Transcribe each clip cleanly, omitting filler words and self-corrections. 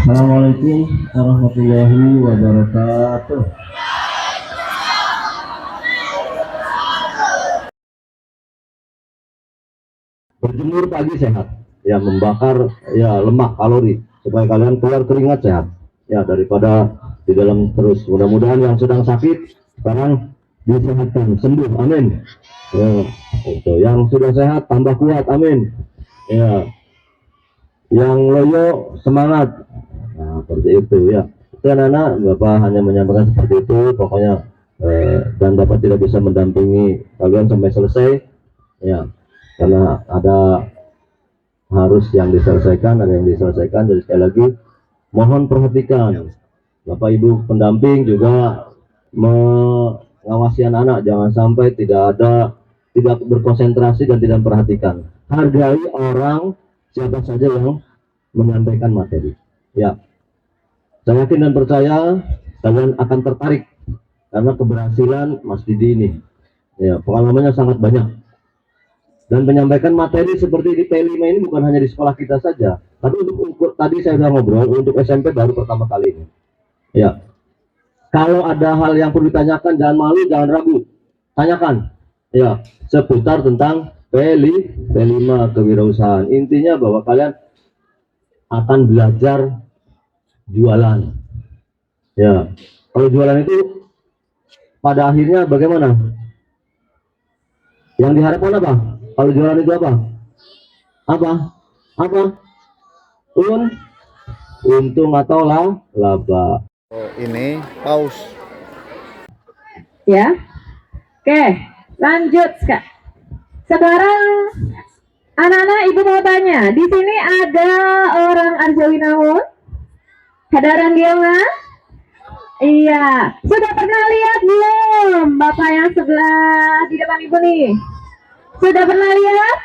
Assalamualaikum warahmatullahi wabarakatuh. Berjemur pagi sehat, ya membakar ya lemak kalori supaya kalian keluar keringat sehat. Ya daripada di dalam terus. Mudah-mudahan yang sedang sakit sekarang disehatkan, sembuh, amin. Ya, itu. Yang sudah sehat tambah kuat, amin. Ya, yang loyo semangat. Nah, seperti itu ya. Itu anak-anak, Bapak hanya menyampaikan seperti itu, pokoknya dan Bapak tidak bisa mendampingi kalian sampai selesai, ya, karena ada harus yang diselesaikan, ada yang diselesaikan. Jadi sekali lagi, mohon perhatikan, Bapak Ibu pendamping juga mengawasi anak-anak, jangan sampai tidak berkonsentrasi dan tidak memperhatikan. Hargai orang siapa saja yang menyampaikan materi. Ya, saya yakin dan percaya kalian akan tertarik karena keberhasilan Mas Didi ini, ya, pengalamannya sangat banyak. Dan menyampaikan materi seperti di P5 ini bukan hanya di sekolah kita saja, tapi untuk tadi saya sudah ngobrol untuk SMP baru pertama kali ini. Ya, kalau ada hal yang perlu ditanyakan, jangan malu, jangan ragu, tanyakan. Ya, seputar tentang P5 kewirausahaan. Intinya bahwa kalian akan belajar jualan. Ya, kalau jualan itu pada akhirnya bagaimana? Yang diharapkan apa? Kalau jualan itu apa? Apa? Apa? Untung atau laba? Oh, ini pause. Ya. Oke, lanjut Kak. Sekarang anak-anak ibu mau tanya, di sini ada orang Arjawinangun? Ada orang Gyeongan? Iya, sudah pernah lihat belum Bapak yang sebelah di depan ibu nih? Sudah pernah lihat?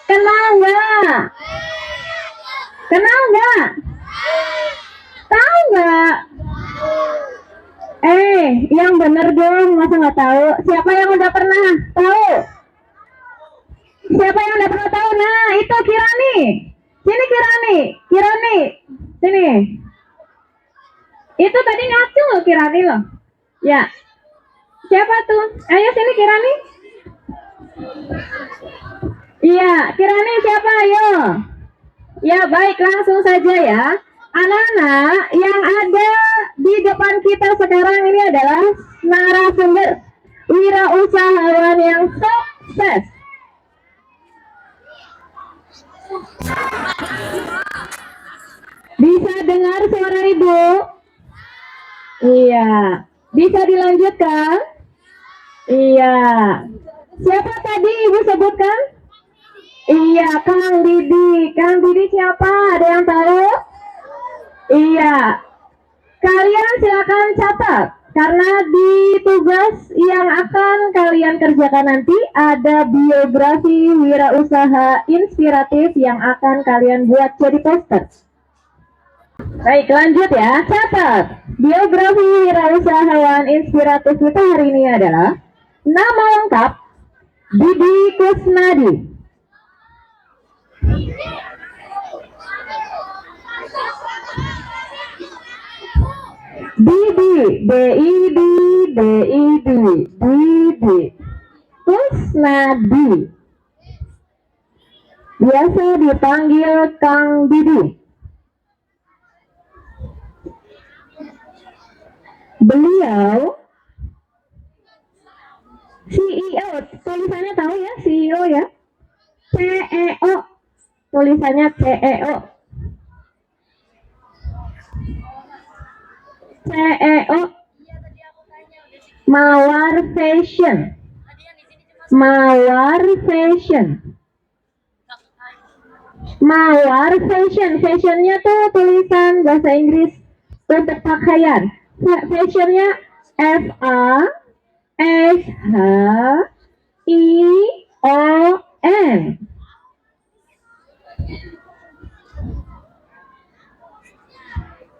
Kenal nggak? Kenal nggak? Tahu nggak? Yang bener dong, masa nggak tahu? Siapa yang udah pernah tahu? Siapa yang udah pernah tahu? Nah, itu Kirani. Sini Kirani, sini. Itu tadi ngacu Kirani loh. Ya. Siapa tuh? Ayo sini Kirani. Iya, Kirani siapa? Ayo. Ya baik, langsung saja ya. Anak-anak yang ada di depan kita sekarang ini adalah narasumber wirausahawan yang sukses. Bisa dengar suara ibu? Iya. Bisa dilanjutkan? Iya. Siapa tadi ibu sebutkan? Iya, Kang Didi. Kang Didi siapa? Ada yang tahu? Iya. Kalian silakan catat, karena di tugas yang akan kalian kerjakan nanti ada biografi wirausaha inspiratif yang akan kalian buat jadi poster. Baik, lanjut ya. Catat. Biografi wirausahawan inspiratif kita hari ini adalah nama lengkap Didi Kusnadi. Didi, Didi Kusnadi, biasa dipanggil Kang Didi. Beliau CEO, tulisannya tahu ya, CEO ya, CEO, tulisannya CEO. CEO Mawar Fashion. Mawar Fashion. Mawar Fashion. Fashionnya tuh tulisan bahasa Inggris untuk pakaian. Fashionnya FASHION.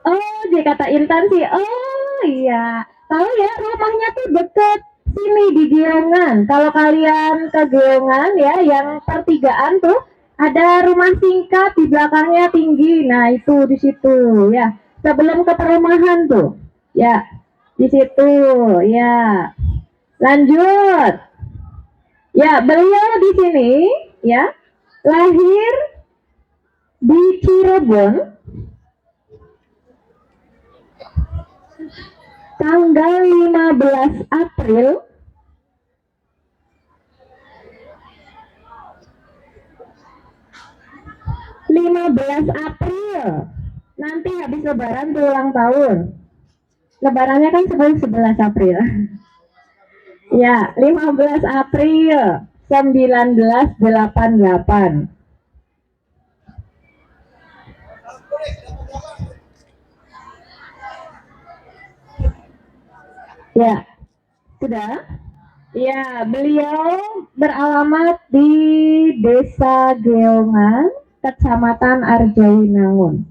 Oh, dia kata Intan sih. Oh iya, tahu ya, rumahnya tuh deket sini di Gyeongan. Kalau kalian ke Gyeongan ya, yang pertigaan tuh, Ada rumah tingkat di belakangnya tinggi. Nah, itu di situ ya. Sebelum ke perumahan tuh. Ya, di situ ya. Lanjut. Ya, beliau di sini ya lahir di Cirebon tanggal 15 April 15 April. Nanti habis lebaran tuh ulang tahun. Lebarannya kan 11 April. Ya, 15 April 1988. Ya, sudah. Ya, beliau beralamat di Desa Geongan, Kecamatan Arjawinangun.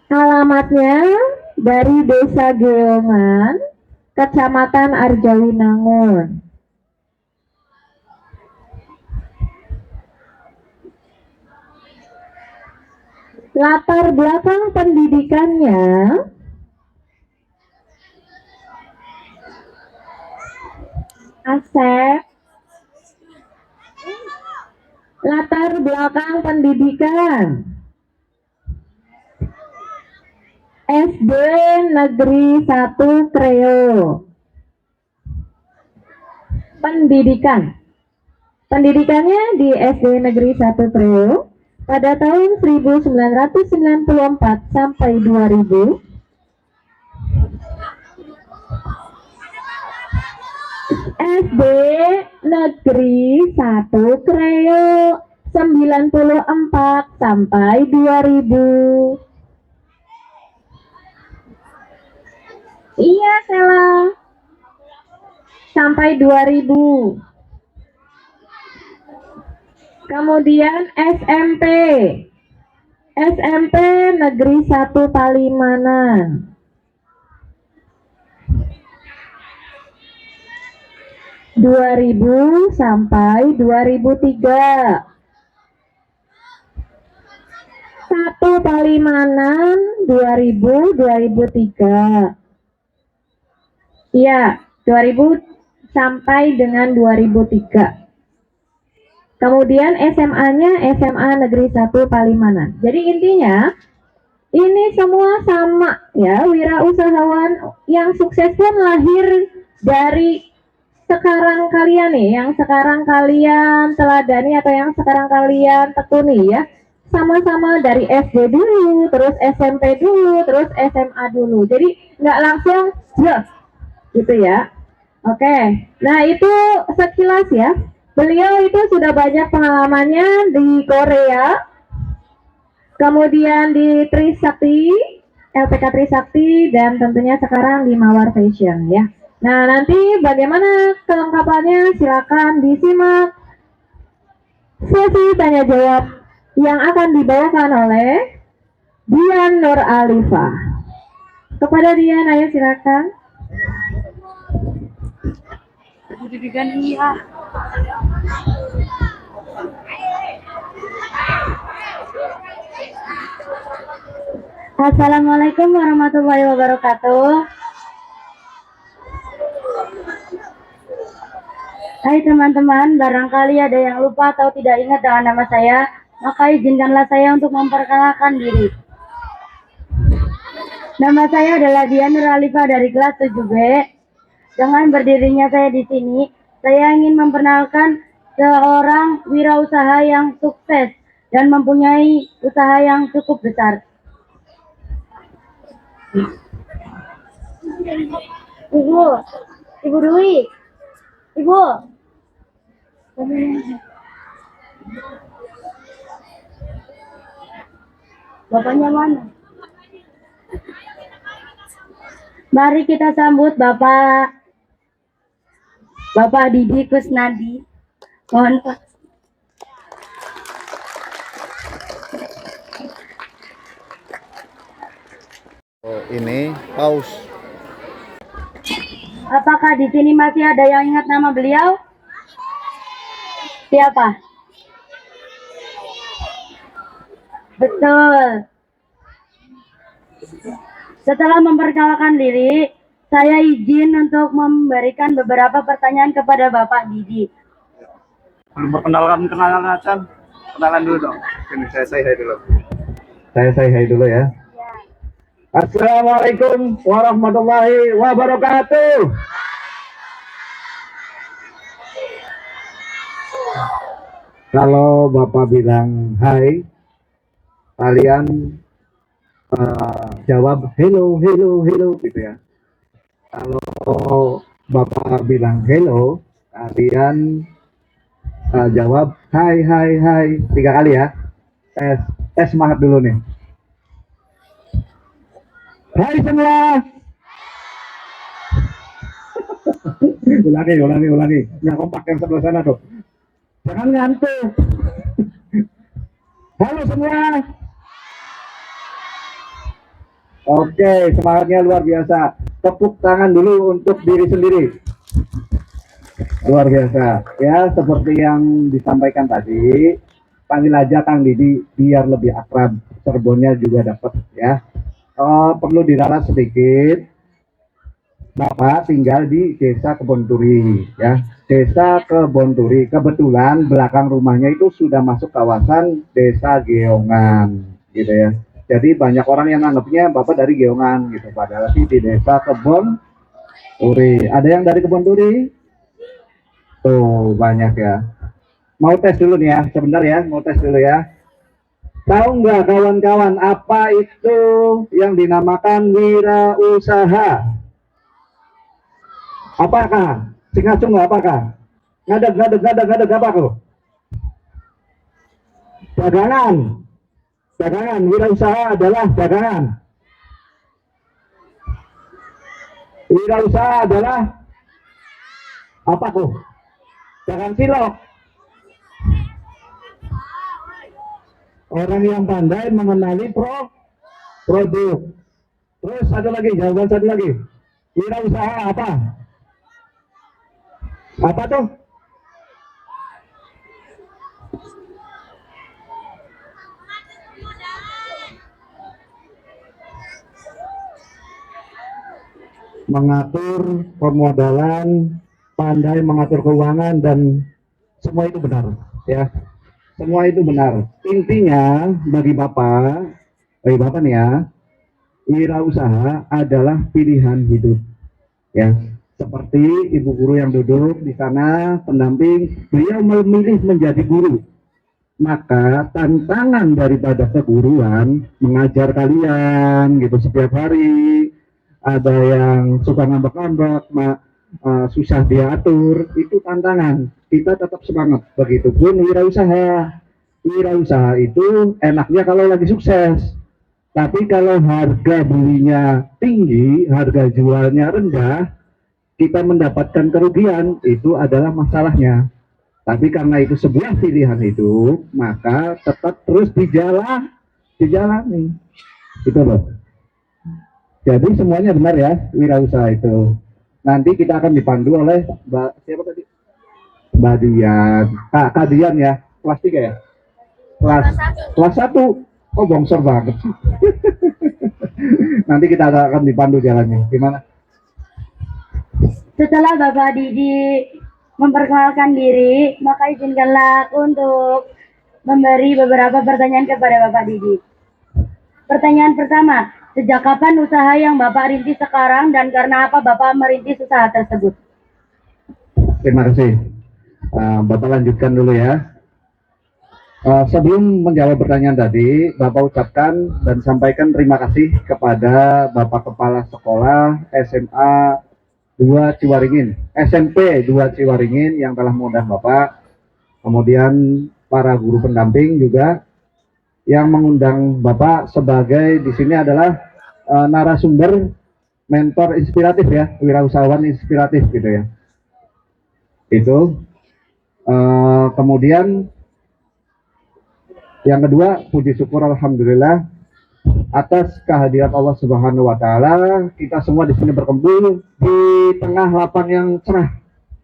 Alamatnya dari Desa Geongan, Kecamatan Arjawinangun. Latar belakang pendidikannya Asep. Latar belakang pendidikan SD Negeri 1 Kreo. Pendidikannya di SD Negeri 1 Kreo pada tahun 1994 sampai 2000. SD Negeri 1 Kreo 94 sampai 2000. Iya, Sela. Sampai 2000. Kemudian SMP. SMP Negeri 1 Palimanan. 2000 sampai 2003. 1 Palimanan 2000-2003. Iya, 2000 sampai dengan 2003. Kemudian SMA-nya SMA Negeri 1 Palimanan. Jadi intinya ini semua sama ya, wirausahawan yang sukses pun lahir dari sekarang kalian nih, yang sekarang kalian teladani atau yang sekarang kalian tekuni ya. Sama-sama dari SD dulu, terus SMP dulu, terus SMA dulu. Jadi nggak langsung gitu ya. Oke, nah itu sekilas ya. Beliau itu sudah banyak pengalamannya di Korea, kemudian di Trisakti, LPK Trisakti, dan tentunya sekarang di Mawar Fashion ya. Nah, nanti bagaimana kelengkapannya silakan disimak sesi tanya jawab yang akan dibawakan oleh Dian Nur Alifa. Kepada Dian, ayo silakan. Assalamualaikum warahmatullahi wabarakatuh. Hai teman-teman, barangkali ada yang lupa atau tidak ingat dengan nama saya, maka izinkanlah saya untuk memperkenalkan diri. Nama saya adalah Dian Nur Alifa dari kelas 7B. Dengan berdirinya saya di sini, saya ingin memperkenalkan seorang wirausaha yang sukses dan mempunyai usaha yang cukup besar. Ibu Dwi, Ibu. Bapaknya mana? Mari kita sambut Bapak Didi Kusnadi. Mohon Pak. Ini paus. Apakah di sini masih ada yang ingat nama beliau? Siapa? Betul. Setelah memperkenalkan diri, saya izin untuk memberikan beberapa pertanyaan kepada Bapak Didi. Belum perkenalkan kenalan Acan. Kenalan dulu dong. Ini saya say hi dulu. Saya say hi dulu ya. Assalamualaikum warahmatullahi wabarakatuh. Kalau Bapak bilang hai, kalian jawab hello, hello, hello gitu ya. Kalau Bapak bilang hello, kalian jawab hai, hai, hai 3 kali ya. Tes semangat dulu nih. Hai semua. ulangi. Yang kompak yang sebelah sana tuh. Jangan ngantuk. Halo semua. Oke, semangatnya luar biasa. Tepuk tangan dulu untuk diri sendiri. Luar biasa. Ya, seperti yang disampaikan tadi, panggil aja Kang Didi biar lebih akrab. Serbonnya juga dapat ya. Perlu diralat sedikit. Bapak tinggal di Desa Kebonturi ya. Desa Kebonturi. Kebetulan belakang rumahnya itu sudah masuk kawasan Desa Geongan gitu ya. Jadi banyak orang yang anggapnya Bapak dari Geongan gitu, padahal sih di Desa Kebonturi. Ada yang dari Kebonturi? Tuh banyak ya. Mau tes dulu nih ya, sebentar ya, mau tes dulu ya. Tahu nggak kawan-kawan apa itu yang dinamakan wirausaha? Apakah? Singacung nggak apakah? Ngadeg apa kok? Dagangan. Dagangan, wirausaha adalah dagangan. Wirausaha adalah apa kok? Dagang cilok. Orang yang pandai mengenali produk. Terus satu lagi, jawaban satu lagi. Wirausaha apa? Apa tuh? Mengatur permodalan, pandai mengatur keuangan, dan semua itu benar ya. Semua itu benar. Intinya bagi Bapak nih ya, wirausaha adalah pilihan hidup ya. Seperti ibu guru yang duduk di sana, pendamping, beliau memilih menjadi guru. Maka tantangan daripada keguruan mengajar kalian gitu setiap hari. Ada yang suka ngambek-ngambek, susah diatur, itu tantangan. Kita tetap semangat. Begitupun wirausaha. Wirausaha itu enaknya kalau lagi sukses. Tapi kalau harga belinya tinggi, harga jualnya rendah, kita mendapatkan kerugian, itu adalah masalahnya. Tapi karena itu sebuah pilihan hidup, maka tetap terus dijalani. Itu loh. Jadi semuanya benar ya, wirausaha itu. Nanti kita akan dipandu oleh siapa tadi? Mbak Dian. Kak Dian ya, kelas 3 ya? Kelas 1. Oh bongsor banget. Nanti kita akan dipandu jalannya. Gimana? Setelah Bapak Didi memperkenalkan diri, maka izinkanlah aku untuk memberi beberapa pertanyaan kepada Bapak Didi. Pertanyaan pertama, sejak kapan usaha yang Bapak rintis sekarang dan karena apa Bapak merintis usaha tersebut? Terima kasih. Bapak lanjutkan dulu ya. Sebelum menjawab pertanyaan tadi, Bapak ucapkan dan sampaikan terima kasih kepada Bapak Kepala Sekolah SMA 2 Ciwaringin, SMP 2 Ciwaringin yang telah mengundang Bapak, kemudian para guru pendamping juga yang mengundang Bapak sebagai di sini adalah narasumber mentor inspiratif ya, wirausahawan inspiratif gitu ya. Itu kemudian yang kedua, puji syukur alhamdulillah atas kehadiran Allah Subhanahu wa taala. Kita semua di sini berkumpul di tengah lapang yang cerah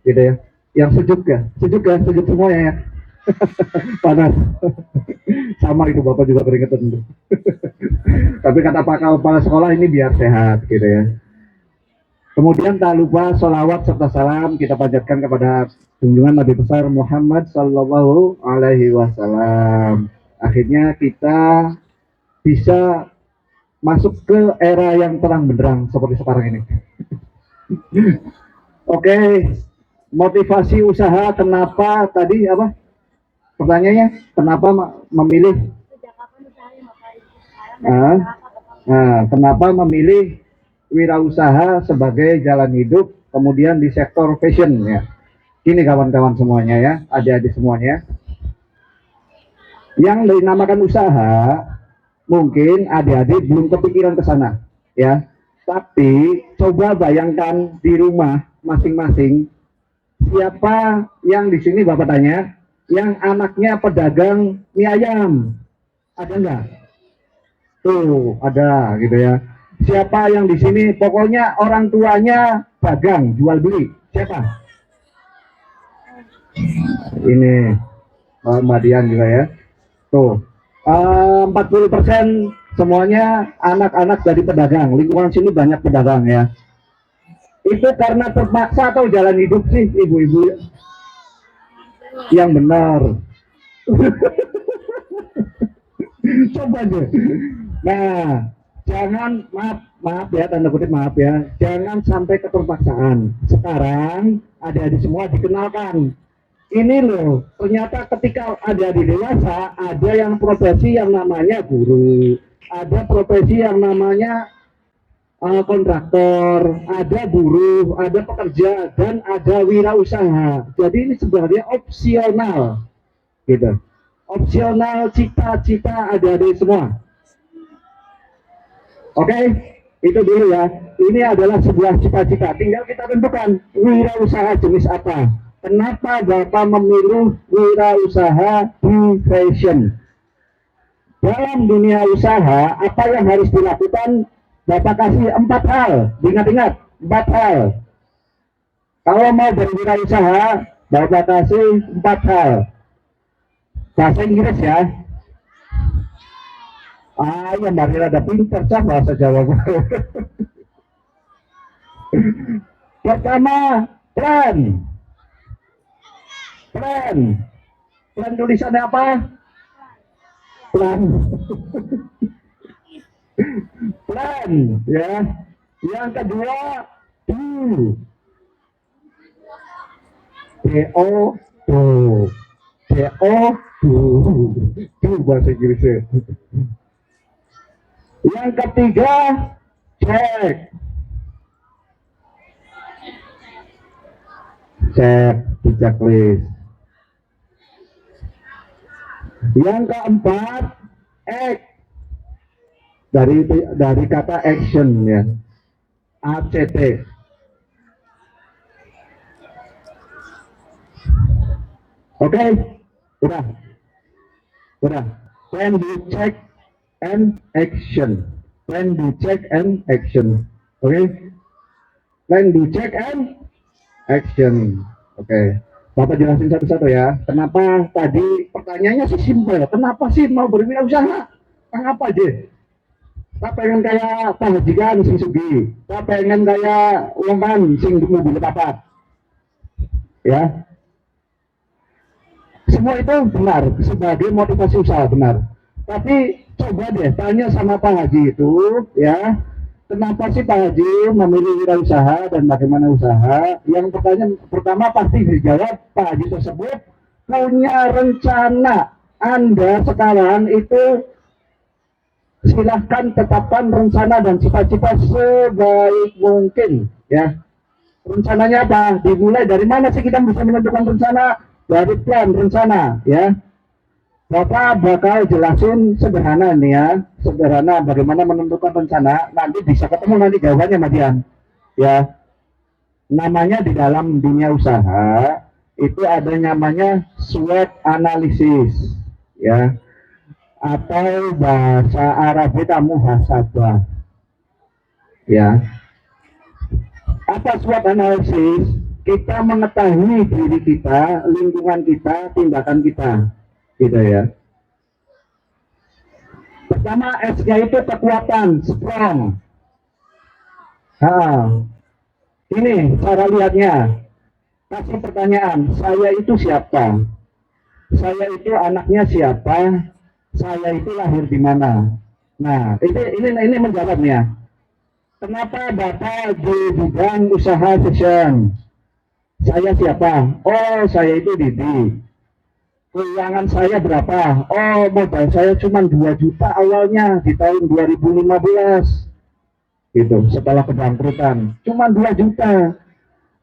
gitu ya. Yang sejuk ya. Sejuk semuanya ya. Panas. Sama itu Bapak juga keringetan. Tapi kata Pak Kepala Sekolah ini biar sehat gitu ya. Kemudian tak lupa sholawat serta salam kita panjatkan kepada junjungan Nabi besar Muhammad Sallallahu Alaihi Wasallam. Akhirnya kita bisa masuk ke era yang terang benderang seperti sekarang ini. Oke, motivasi usaha kenapa tadi apa? Pertanyaannya kenapa memilih? Kenapa memilih wirausaha sebagai jalan hidup, kemudian di sektor fashion ya. Ini kawan-kawan semuanya ya, adik-adik semuanya. Yang dinamakan usaha, mungkin adik-adik belum kepikiran ke sana ya. Tapi coba bayangkan di rumah masing-masing, siapa yang di sini Bapak tanya, yang anaknya pedagang mie ayam, ada enggak? Tuh, ada gitu ya. Siapa yang di sini pokoknya orang tuanya dagang jual beli? Siapa? Ini Mbak Dian juga ya. Tuh 40% semuanya anak-anak dari pedagang. Lingkungan sini banyak pedagang ya. Itu karena terpaksa atau jalan hidup sih ibu-ibu? Yang benar. Coba deh. Nah, jangan maaf ya, tanda kutip maaf ya, jangan sampai keterpaksaan. Sekarang adik-adik semua dikenalkan. Ini loh, ternyata ketika adik-adik dewasa ada yang profesi yang namanya guru, ada profesi yang namanya kontraktor, ada buruh, ada pekerja, dan ada wirausaha. Jadi ini sebenarnya opsional, gitu. Opsional cita-cita adik-adik semua. Oke, itu dulu ya. Ini adalah sebuah cita-cita. Tinggal kita tentukan wirausaha jenis apa. Kenapa Bapak memilih wirausaha di fashion? Dalam dunia usaha, apa yang harus dilakukan? Bapak kasih 4 hal. Ingat-ingat, 4 hal. Kalau mau berwirausaha, Bapak kasih 4 hal. Bahasa Inggris ya. Ya Mbak Rira ada pintar bahasa Jawa. Pertama, plan. Plan tulisannya apa? Plan. Plan ya. Yang kedua, do. Do bahasa Inggrisnya. Yang ketiga, cek di checklist. Yang keempat, act dari kata action ya, ACT. Oke, udah. Plan, do, check, and action. Plan, do, check, and action. Oke. Plan, do, check, and action. Oke. Bapak jelasin satu-satu ya. Kenapa tadi pertanyaannya sih simpel. Kenapa sih mau berwirausaha? Kenapa aja? Tak pengen kayak Pak Hajikan sing sugi. Tak pengen kayak Wongkan sing mobil papat. Ya. Semua itu benar sebagai motivasi usaha benar. Tapi coba deh tanya sama Pak Haji itu ya, kenapa sih Pak Haji memilih wirausaha dan bagaimana usaha? Yang pertama pasti dijawab Pak Haji tersebut punya rencana. Anda sekarang itu silahkan tetapkan rencana dan cita-cita sebaik mungkin ya. Rencananya apa? Dimulai dari mana sih kita bisa menentukan rencana? Dari plan rencana ya. Bapak bakal jelasin sederhana nih ya, sederhana bagaimana menentukan rencana. Nanti bisa ketemu nanti jawabannya Madian ya. Namanya di dalam dunia usaha itu ada namanya SWOT analisis ya. atau bahasa Arab kita muhasabah. Ya. Apa SWOT analisis? Kita mengetahui diri kita, lingkungan kita, tindakan kita. Gitu ya. Pertama S-nya itu kekuatan, strong. Ini cara lihatnya. Kasih pertanyaan, saya itu siapa? Saya itu anaknya siapa? Saya itu lahir di mana? Nah, ini menjawabnya. Kenapa Bapak di bidang usaha fashion? Saya siapa? Oh, saya itu Didi. Keuangan saya berapa? Oh, modal saya cuma 2 juta awalnya di tahun 2015. Gitu, setelah kebangkrutan. Cuma 2 juta.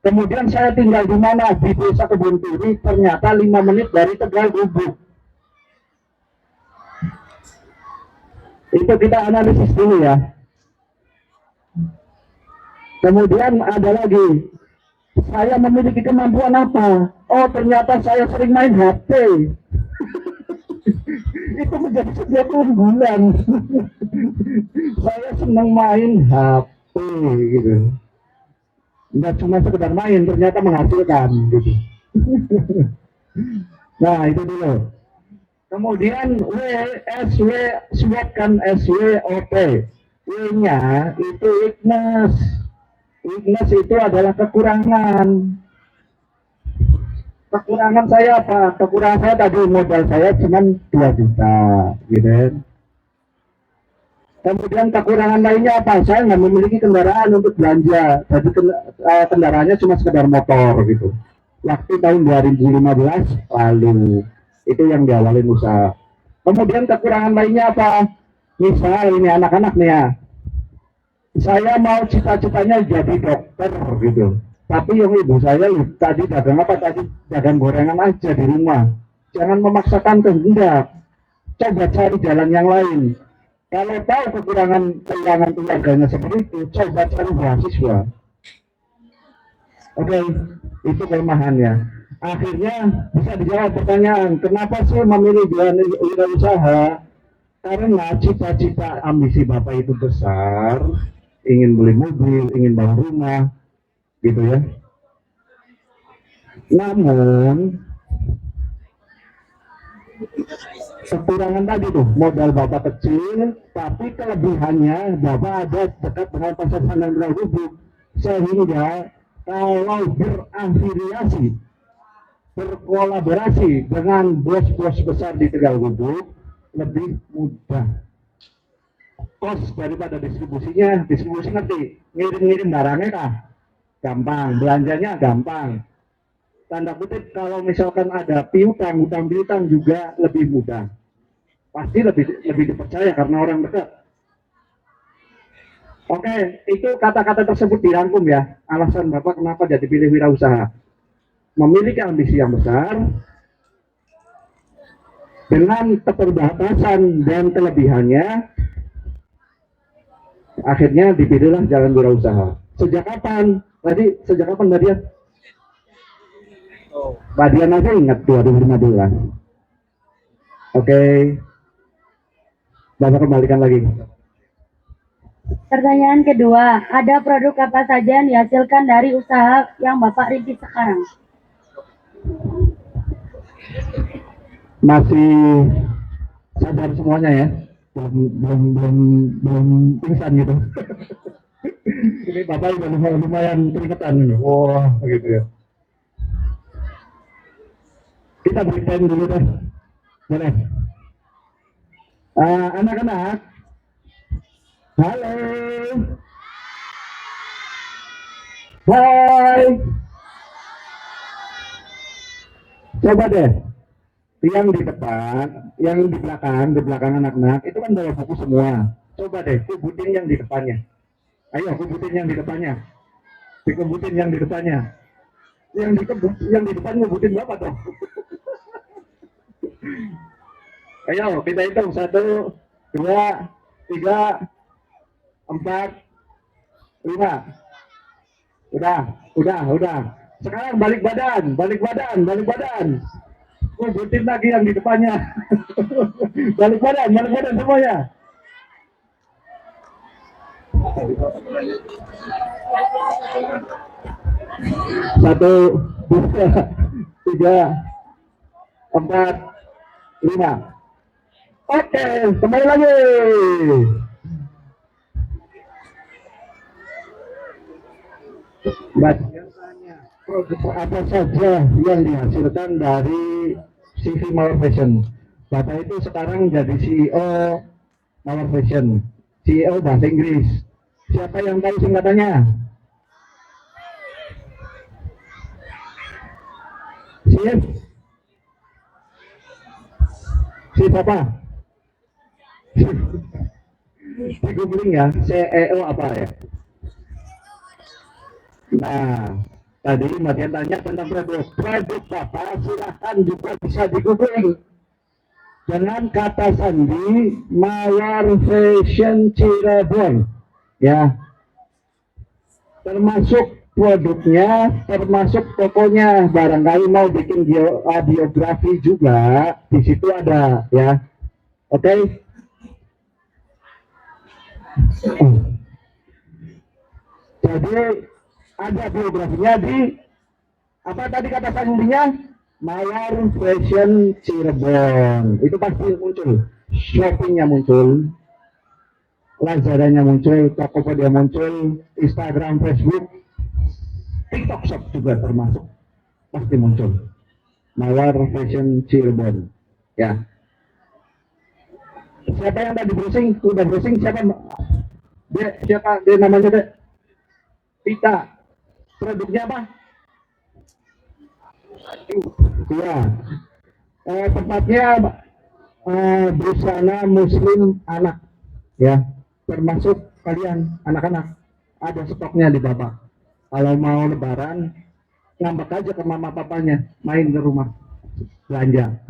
Kemudian saya tinggal di mana? Di desa Kebun Turi, ternyata 5 menit dari Tegal Gubuk. Itu kita analisis dulu ya. Kemudian ada lagi, saya memiliki kemampuan apa? Oh, ternyata saya sering main HP. Itu menjadi sebuah keunggulan. Saya senang main HP gitu. Nggak cuma sekedar main, ternyata menghasilkan gitu. Nah, itu dulu. Kemudian SW, SWOT kan SWOT. W-nya itu weakness. Weakness itu adalah kekurangan. Kekurangan saya apa? Kekurangan saya tadi modal saya cuma 2 juta, gitu. Kemudian kekurangan lainnya apa? Saya nggak memiliki kendaraan untuk belanja. Jadi kendaraannya cuma sekedar motor gitu. Waktu tahun 2015 lalu itu yang diawalin usaha. Kemudian kekurangan lainnya apa? Misal ini anak-anak nih ya. Saya mau cita-citanya jadi dokter gitu. Tapi yang ibu saya tadi dagang apa tadi? Dagang gorengan aja di rumah. Jangan memaksakan kehendak. Coba cari jalan yang lain. Kalau tahu kekurangan keluarganya seperti itu, coba cari beasiswa. Oke, itu kelemahannya. Akhirnya bisa dijawab pertanyaan, kenapa sih memilih wirausaha? Karena cita-cita ambisi Bapak itu besar, ingin beli mobil, ingin bangun rumah, gitu ya. Namun kekurangan tadi tuh, modal Bapak kecil, tapi kelebihannya Bapak ada dekat dengan pasar Tegal Gubuk, sehingga kalau berafiliasi, berkolaborasi dengan bos-bos besar di Tegal Gubuk, lebih mudah. Kos daripada distribusinya, distribusi ngerti, ngirim-ngirim barangnya kah? Gampang, belanjanya gampang. Tanda kutip kalau misalkan ada piutang, utang piutang juga lebih mudah. Pasti lebih dipercaya karena orang dekat. Oke, itu kata-kata tersebut dirangkum ya. Alasan Bapak kenapa jadi pilih wirausaha. Memiliki ambisi yang besar dengan keterbatasan dan kelebihannya, akhirnya dipilihlah jalan wirausaha. Sejak kapan? Sejak kapan Mbak Dian? Mbak Dian aja ingat 2015. Oke. Bapak kembalikan lagi. Pertanyaan kedua, ada produk apa saja yang dihasilkan dari usaha yang Bapak rintis sekarang? Masih sadar semuanya ya, belum pingsan gitu. Ini Bapak udah lumayan keringetan nih. Wah, gitu ya. Kita beritain dulu deh, boleh? Anak-anak, halo, hai, coba deh, yang di depan, yang di belakang anak-anak, itu kan bawa buku semua. Coba deh, kubutin yang di depannya. Ayo, kubutin yang di depannya. Dikebutin yang di depannya. Yang di depan ngubutin berapa toh? Ayo, kita hitung 1, 2, 3, 4, 5. Udah. Sekarang balik badan. Sebutin lagi yang di depannya. Balik badan semuanya. Satu, dua, tiga, empat, lima. Oke, kembali lagi. Produk apa saja yang dihasilkan dari CV Mawar Fashion. Bapak itu sekarang jadi CEO Mawar Fashion, CEO bahasa Inggris. Siapa yang tahu singkatannya? Sip apa? Di googling ya, CEO apa ya? Nah, tadi Madian tanya tentang produk Bapak, silahkan juga bisa di googling dengan kata sandi Mawar Fashion Cirebon, ya, termasuk produknya, termasuk tokonya. Barangkali mau bikin biografi juga, di situ ada, ya. Oke. Jadi ada biografinya di apa tadi kata sandinya? Mawar Fashion Cirebon. Itu pasti muncul. Shoppingnya muncul, Lazadanya muncul, Tokopedia muncul, Instagram, Facebook, TikTok Shop juga termasuk, pasti muncul. Mawar Fashion Cirebon. Ya. Siapa yang tadi browsing? Udah browsing siapa? Siapa? Dia namanya deh. Pita. Produknya apa? Ya. Tempatnya busana muslim anak, ya, termasuk kalian anak-anak, ada stoknya di Bapak. Kalau mau lebaran ngambek aja ke mama papanya, main ke rumah belanja.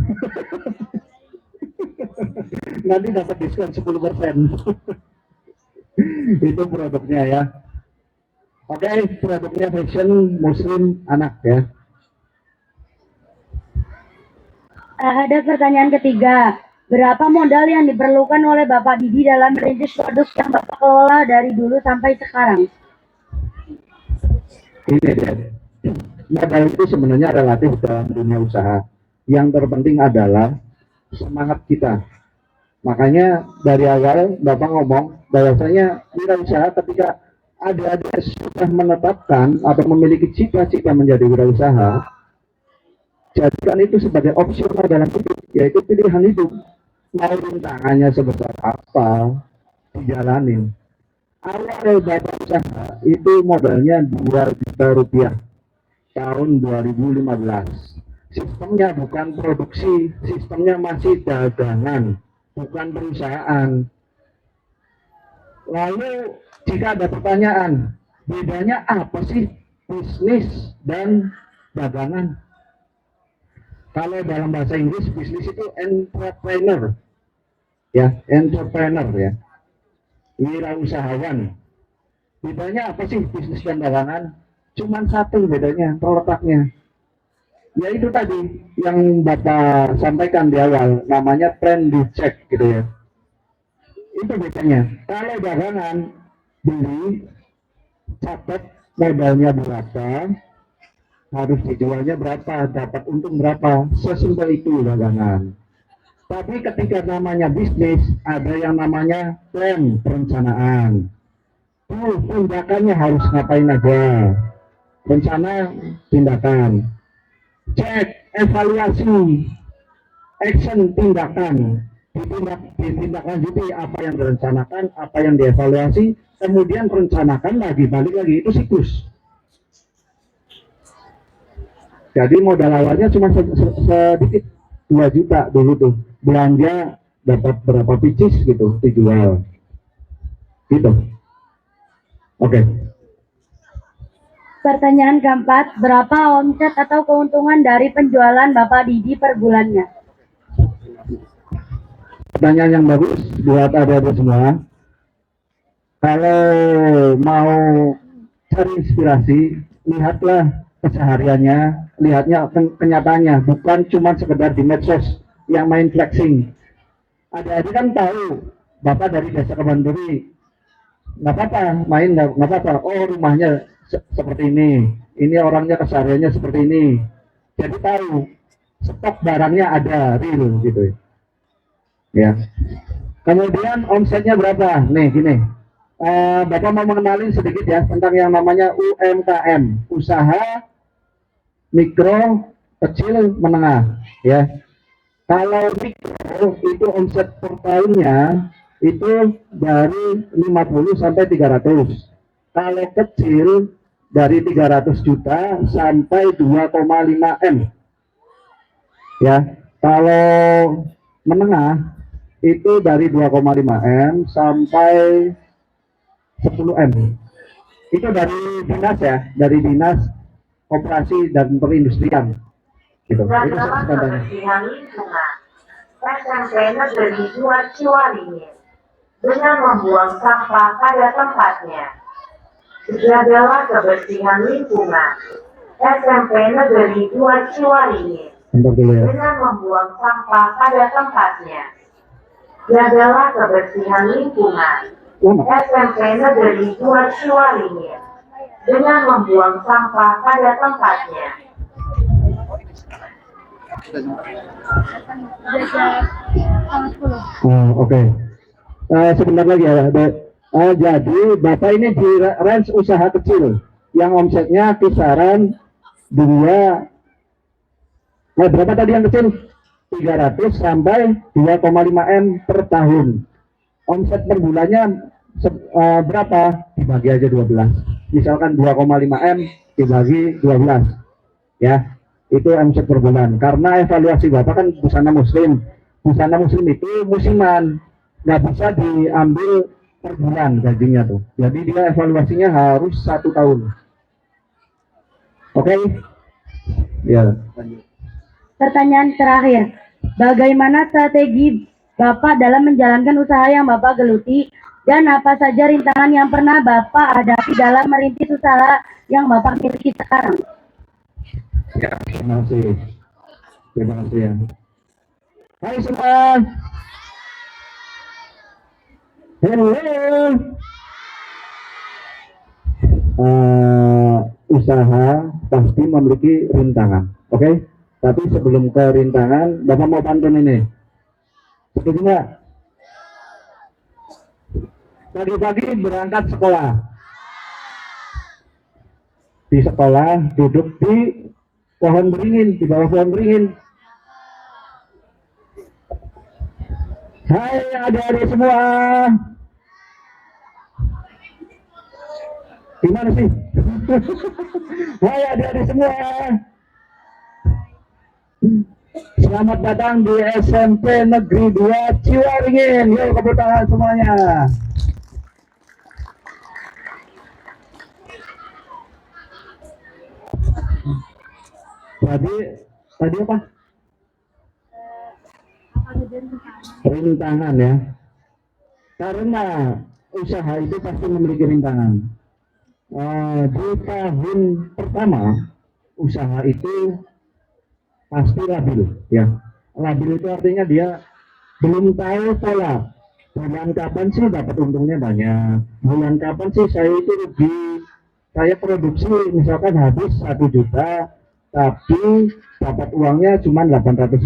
Nanti dapat diskon 10%. Itu produknya ya. Oke, produknya fashion muslim anak ya. Ada pertanyaan ketiga. Berapa modal yang diperlukan oleh Bapak Didi dalam merintis produk yang Bapak kelola dari dulu sampai sekarang? Ini dia. Modal itu sebenarnya relatif dalam dunia usaha. Yang terpenting adalah semangat kita. Makanya dari awal Bapak ngomong bahwasanya wirausaha ketika ada sudah menetapkan atau memiliki cita-cita menjadi wirausaha, jadikan itu sebagai opsional dalam hidup, yaitu pilihan hidup. Mau rintangannya sebesar apa, dijalanin. Awal Bapak usaha itu modalnya 2 juta rupiah tahun 2015. Sistemnya bukan produksi, sistemnya masih dagangan, bukan perusahaan. Lalu jika ada pertanyaan, bedanya apa sih bisnis dan dagangan? Kalau dalam bahasa Inggris bisnis itu entrepreneur, ya, entrepreneur ya, wirausahawan. Bedanya apa sih bisnis dan dagangan? Cuman satu bedanya, terletaknya, yaitu tadi yang Bapak sampaikan di awal, namanya trend check gitu ya. Itu bedanya. Kalau dagangan beli, catat modalnya berapa, harus dijualnya berapa, dapat untung berapa, sesimpel itu dagangan. Tapi ketika namanya bisnis, ada yang namanya plan, perencanaan. Tindakannya harus ngapain aja, rencana, tindakan, cek, evaluasi, action, tindakan, ditindaklanjuti apa yang direncanakan, apa yang dievaluasi, kemudian rencanakan lagi, balik lagi, itu siklus. Jadi modal awalnya cuma sedikit, 2 juta dulu tuh, belanja dapat berapa pieces gitu, dijual gitu. Oke. Pertanyaan keempat, berapa omset atau keuntungan dari penjualan Bapak Didi per bulannya? Pertanyaan yang bagus buat adik-adik semua. Kalau mau cari inspirasi, lihatlah kesehariannya, lihatnya kenyataannya, bukan cuma sekedar di medsos yang main flexing. Adik-adik kan tahu bapak dari desa Kebanduri, nggak apa-apa main, nggak apa-apa. Oh rumahnya seperti ini orangnya kesehariannya seperti ini, jadi tahu stok barangnya ada real gitu ya. Kemudian omsetnya berapa? Nih gini, bapak mau mengenalin sedikit ya tentang yang namanya UMKM, usaha mikro kecil menengah ya. Kalau mikro itu omset per tahunnya itu dari 50 sampai 300. Kalau kecil dari 300 juta sampai 2,5 M. Ya, kalau menengah itu dari 2,5 M sampai 10 M. Itu dari dinas ya, dari dinas koperasi dan perindustrian. Gitu. Itu contohnya. Kebersihan lingkungan. SMP Negeri 2 Ciwaringin dengan membuang sampah pada tempatnya. Jagalah kebersihan lingkungan. SMP Negeri 2 Ciwaringin Bentar dulu ya. dengan membuang sampah pada tempatnya. Jagalah kebersihan lingkungan. SMP Negeri 2 Ciwaringin dengan membuang sampah pada tempatnya. Oke. Sebentar lagi ya. Jadi bapak ini di range usaha kecil yang omsetnya kisaran berapa tadi yang kecil? 300 sampai 2,5 M per tahun. Omset per bulannya berapa? Dibagi aja 12. Misalkan 2,5 M dibagi 12. Ya, itu omset per bulan. Karena evaluasi bapak kan busana muslim. Busana muslim itu musiman, nggak bisa diambil per bulan gajinya tuh. Jadi dia evaluasinya harus 1 tahun. Oke? Ya. Pertanyaan terakhir, bagaimana strategi Bapak dalam menjalankan usaha yang Bapak geluti dan apa saja rintangan yang pernah Bapak hadapi dalam merintis usaha yang Bapak miliki sekarang? Ya, terima kasih. Terima kasih ya. Hai semua. Hello. Usaha pasti memiliki rintangan, oke? Tapi sebelum ke rintangan, Bapak mau pantun ini. Setuju nggak? Pagi-pagi berangkat sekolah. Di sekolah duduk di pohon beringin, di bawah pohon beringin. Hai adik-adik semua. Gimana sih? Hai adik-adik semua. Selamat datang di SMP Negeri 2 Ciwaringin. Yuk tepuk tangan semuanya. Tadi apa? Rintangan ya. Karena usaha itu pasti memiliki rintangan. Di tahun pertama usaha itu pasti labil ya. Labil itu artinya dia belum tahu pola. Bulan kapan sih dapat untungnya banyak, bulan kapan sih saya itu rugi, saya produksi misalkan habis 1 juta tapi dapat uangnya cuma 800.000.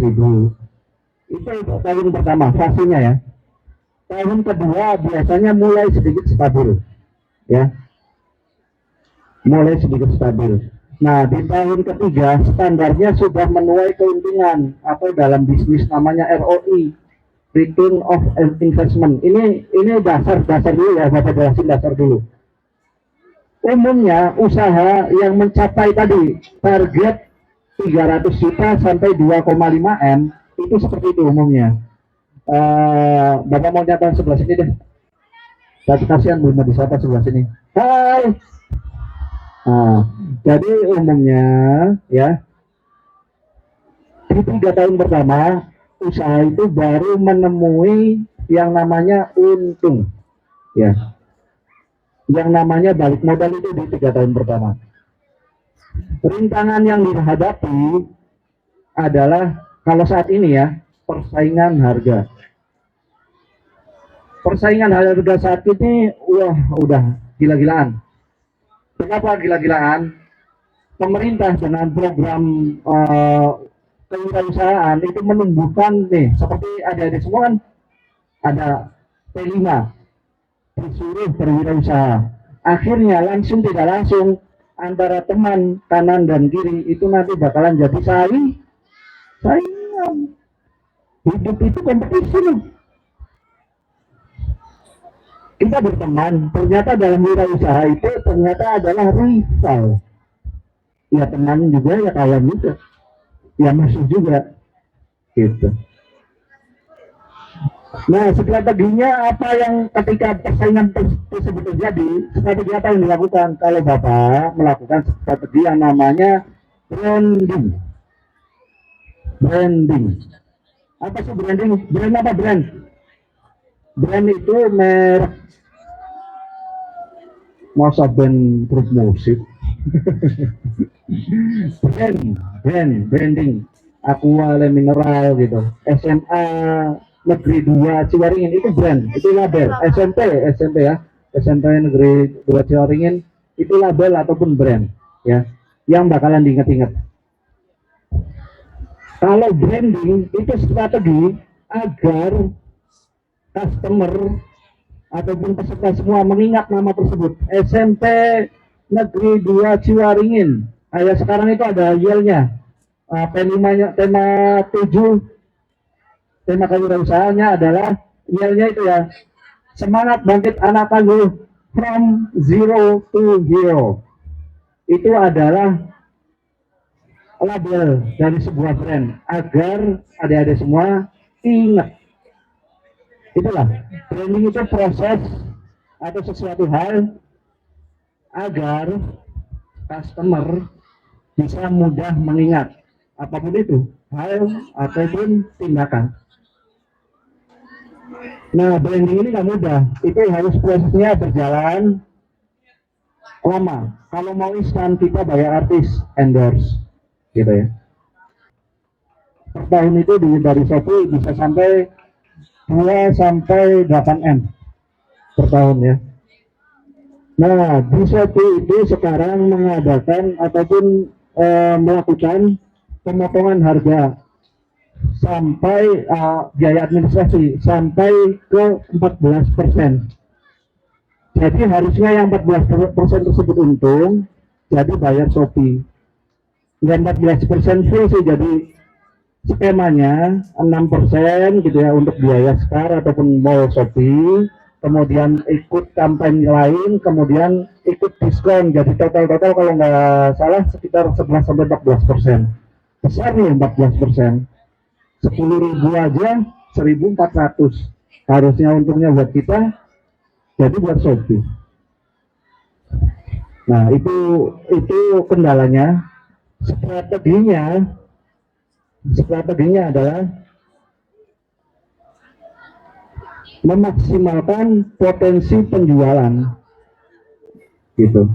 Itu tahun pertama fasenya ya. Tahun kedua biasanya mulai sedikit stabil ya, mulai sedikit stabil. Nah di tahun ketiga standarnya sudah menuai keuntungan atau dalam bisnis namanya ROI, Return of Investment. Ini dasar dulu ya, Bapak jelasin dasar dulu. Umumnya usaha yang mencapai tadi target 300 juta sampai 2,5 M itu seperti itu umumnya. Bapak mau nyata sebelah sini deh. Tapi kasihan belum disapa sebelah sini. Hai. Jadi umumnya ya di 3 tahun pertama usaha itu baru menemui yang namanya untung ya, yang namanya balik modal itu di 3 tahun pertama. Rintangan yang dihadapi adalah kalau saat ini ya, persaingan harga. Persaingan harga saat ini, wah udah gila-gilaan. Kenapa gila-gilaan? Pemerintah dengan program kewirausahaan itu menumbuhkan nih, seperti adik-adik semua kan ada P5, disuruh berwirausaha. Akhirnya langsung tidak langsung antara teman kanan dan kiri itu nanti bakalan jadi saingan. Hidup itu kompetisi loh. Kita berteman, ternyata dalam wirausaha itu ternyata adalah rival. Ya teman juga, ya kawan juga, ya musuh juga, gitu. Nah, strateginya apa yang ketika persaingan tersebut terjadi, strategi apa yang dilakukan? Kalau Bapak melakukan strategi yang namanya branding. Branding. Apa sih branding? Brand apa brand? Brand itu merek. Masa band grup musik? Branding. Aqua Mineral gitu. SMA Negeri 2 Ciwaringin itu brand, itu label. SMP ya. SMP Negeri 2 Ciwaringin itu label ataupun brand ya, yang bakalan diingat-ingat. Kalau branding itu strategi agar customer ataupun peserta semua mengingat nama tersebut. SMP Negeri 2 Ciwaringin. Kayak sekarang itu ada yelnya. P5-nya, tema 7, tema kewirausahaannya adalah yelnya itu ya. Semangat bangkit anak tangguh from zero to hero. Itu adalah label dari sebuah brand agar adik-adik semua ingat. Itulah branding itu proses atau sesuatu hal agar customer bisa mudah mengingat apapun itu hal ataupun tindakan. Nah, branding ini nggak mudah, itu harus prosesnya berjalan lama. Kalau mau instan kita bayar artis endorse, gitu ya. Per tahun itu dari Shopee bisa sampai 2 sampai 8 M per tahun ya. Nah, di Shopee itu sekarang mengadakan ataupun melakukan pemotongan harga sampai biaya administrasi sampai ke 14%. Jadi harusnya yang 14% tersebut untung, jadi bayar Shopee. Yang 14% free sih, jadi skemanya 6% gitu ya untuk biaya Star ataupun mall Shopee, kemudian ikut kampanye lain, kemudian ikut diskon, jadi total kalau nggak salah sekitar 11-14%. Besar nih 14%. 10.000 aja 1.400 harusnya untungnya buat kita, jadi buat Shopee. Nah itu kendalanya. Strateginya adalah memaksimalkan potensi penjualan gitu.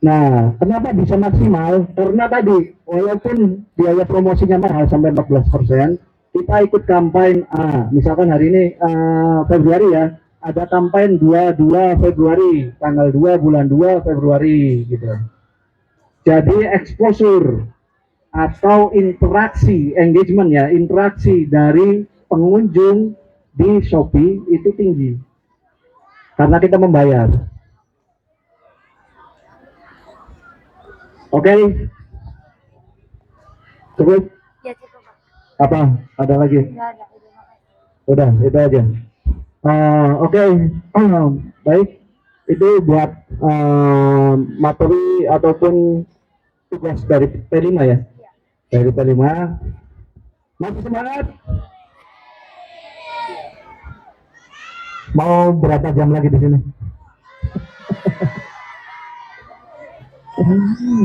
Nah, kenapa bisa maksimal? Karena tadi walaupun biaya promosinya mahal sampai 14%, kita ikut kampanye misalkan hari ini Februari ya, ada kampanye 22 Februari, tanggal 2 bulan 2 Februari gitu. Jadi exposure atau interaksi, engagement ya, interaksi dari pengunjung di Shopee itu tinggi karena kita membayar. Oke, cukup? Ya cukup Pak. Apa? Ada lagi? Enggak ada, Udah, itu aja. Oke. Baik. Itu buat materi ataupun tugas dari P5 ya. Dari P5. Masih semangat? Mau berapa jam lagi di sini?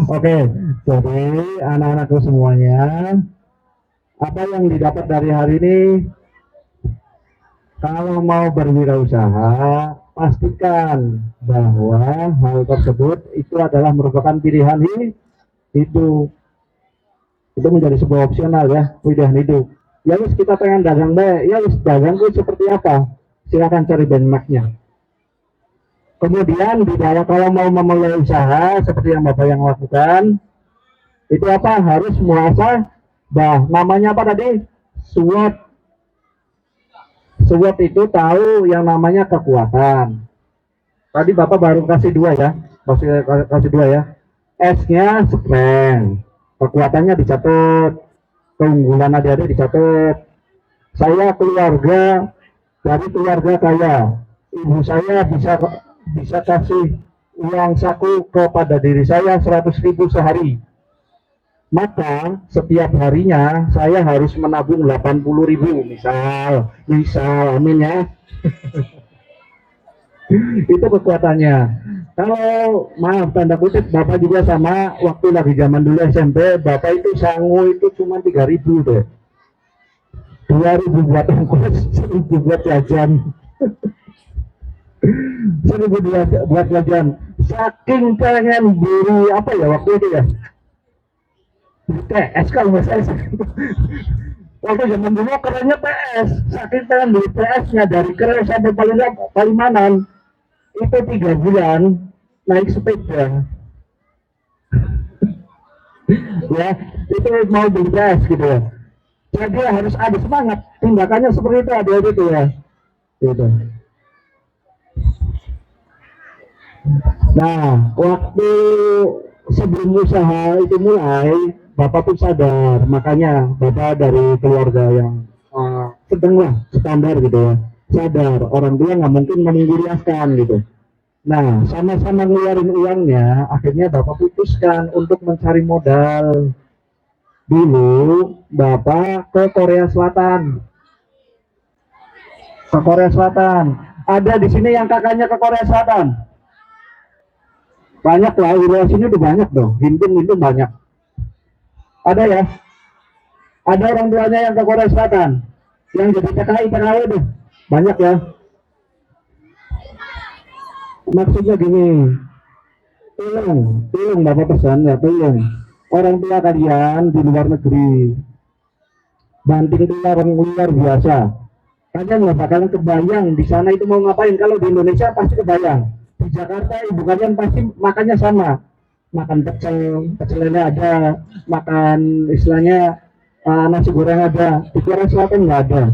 Oke, jadi anak-anakku semuanya, apa yang didapat dari hari ini? Kalau mau berwirausaha, pastikan bahwa hal tersebut itu adalah merupakan pilihan hidup. Itu menjadi sebuah opsional ya, pilihan hidup. Ya wis kita pengen dagang deh, ya wis dagang itu seperti apa? Silakan cari benchmarknya. Kemudian di bawah kalau mau memulai usaha seperti yang Bapak yang lakukan, itu apa? Harus muasah, namanya apa tadi? SWOT. SWOT itu tahu yang namanya kekuatan. Tadi Bapak baru kasih dua ya, kasih dua ya. S-nya strength, kekuatannya dicatat, keunggulan adik-adik dicatat. Saya keluarga dari keluarga kaya, ibu saya bisa kasih uang saku kepada diri saya 100.000 sehari. Maka setiap harinya saya harus menabung 80.000 misal, amin ya. Itu kekuatannya. Kalau maaf tanda kutip Bapak juga sama, waktu lagi zaman dulu SMP, Bapak itu sangu itu cuma 3.000 deh. 2.000 buat ongkos, 1.000 buat jajan. 1.000 buat jajan. Saking pengen beli apa ya waktu itu ya? PS kalau nggak salah. Waktu zaman dulu kerennya PS. Saking pengen beli PS-nya dari keren sampai Palimanan. Itu 3 bulan naik sepeda. Ya, itu mau beli PS gitu ya. Jadi harus ada semangat. Tindakannya seperti itu adik-adik itu ya. Gitu. Nah, waktu sebelum usaha itu mulai, Bapak pun sadar, makanya Bapak dari keluarga yang sedang lah, standar gitu ya, sadar orang tua nggak mungkin mengguriaskan gitu. Nah, sama-sama ngeluarin uangnya, akhirnya Bapak putuskan untuk mencari modal. Dulu Bapak ke Korea Selatan. Ke Korea Selatan. Ada di sini yang kakaknya ke Korea Selatan? Banyak lah, wilayah sini udah banyak dong, himpun banyak. Ada ya? Ada orang tuanya yang ke Korea Selatan, yang jadi TKI, TKW tuh, banyak ya. Maksudnya gini, tolong Bapak pesan ya, tolong orang tua kalian di luar negeri, banting tulang luar biasa. Kalian nggak bakalan kebayang di sana itu mau ngapain. Kalau di Indonesia pasti kebayang. Di Jakarta ibu kalian pasti makannya sama, makan pecel lele ada, makan istilahnya nasi goreng ada. Di Korea Selatan nggak ada.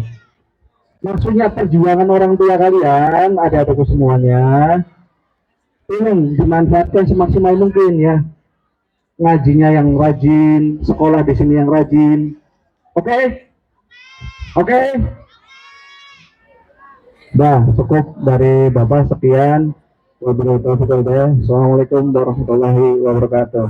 Maksudnya perjuangan orang tua kalian ada semuanya. Ini dimanfaatkan semaksimal mungkin ya. Ngajinya yang rajin, sekolah di sini yang rajin. Oke? Dah, cukup dari Bapak sekian. Wabillahi taufiq wal hidayah. Assalamualaikum warahmatullahi wabarakatuh.